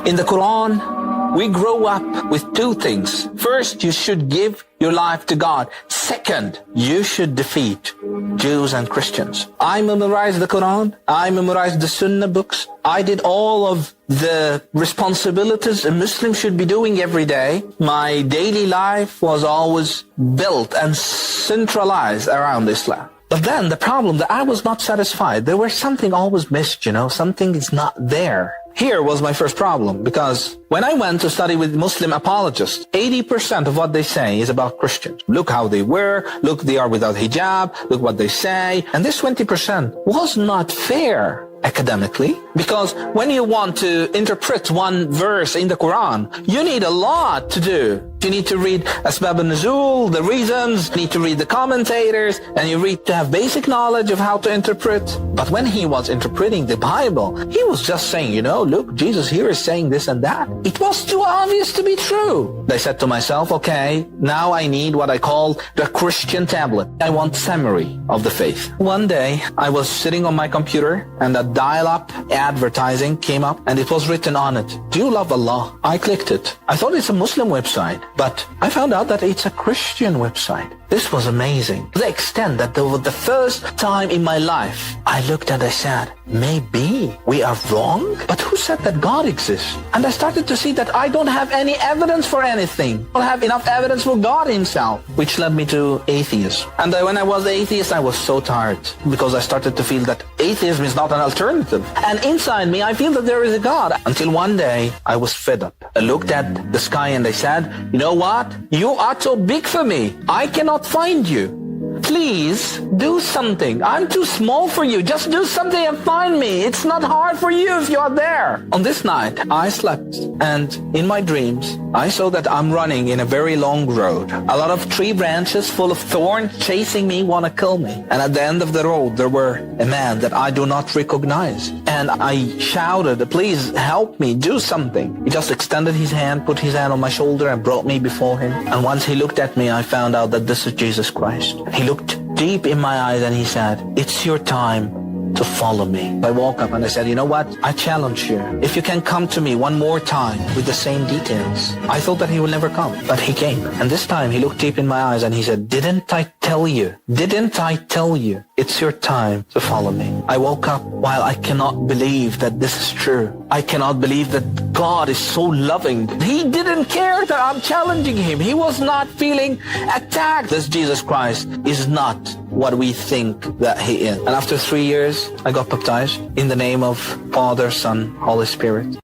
In the Quran, we grow up with two things. First, you should give your life to God. Second, you should defeat Jews and Christians. I memorized the Quran. I memorized the Sunnah books. I did all of the responsibilities a Muslim should be doing every day. My daily life was always built and centralized around Islam. But then the problem that I was not satisfied. There was something always missed, something is not there. Here was my first problem, because when I went to study with Muslim apologists, 80% of what they say is about Christians. Look how they wear, look they are without hijab, look what they say. And this 20% was not fair academically, because when you want to interpret one verse in the Quran, you need a lot to do. You need to read Asbab al-Nuzul, the reasons, you need to read the commentators, and you read to have basic knowledge of how to interpret. But when he was interpreting the Bible, he was just saying, look, Jesus here is saying this and that. It was too obvious to be true. I said to myself, okay, now I need what I call the Christian tablet. I want summary of the faith. One day, I was sitting on my computer, and a dial-up advertising came up, and it was written on it, "Do you love Allah?" I clicked it. I thought it's a Muslim website, but I found out that it's a Christian website. This was amazing. To the extent that the first time in my life, I looked and I said, maybe we are wrong? But who said that God exists? And I started to see that I don't have any evidence for anything. I don't have enough evidence for God himself, which led me to atheism. And when I was atheist, I was so tired, because I started to feel that atheism is not an alternative. And inside me, I feel that there is a God. Until one day, I was fed up. I looked at the sky and I said, you know what? You are too big for me. I cannot find you. Please do something. I'm too small for you. Just do something and find me. It's not hard for you if you are there. On this night, I slept, and in my dreams, I saw that I'm running in a very long road. A lot of tree branches full of thorns chasing me, want to kill me. And at the end of the road, there were a man that I do not recognize. And I shouted, please help me, do something. He just extended his hand, put his hand on my shoulder, and brought me before him. And once he looked at me, I found out that this is Jesus Christ. He looked deep in my eyes and he said, it's your time to follow me. I woke up and I said, you know what? I challenge you. If you can come to me one more time with the same details. I thought that he would never come, but he came. And this time he looked deep in my eyes and he said, didn't I tell you? Didn't I tell you? It's your time to follow me. I woke up while I cannot believe that this is true. I cannot believe that God is so loving. He didn't care that I'm challenging him. He was not feeling attacked. This Jesus Christ is not what we think that he is. And after 3 years, I got baptized in the name of Father, Son, Holy Spirit.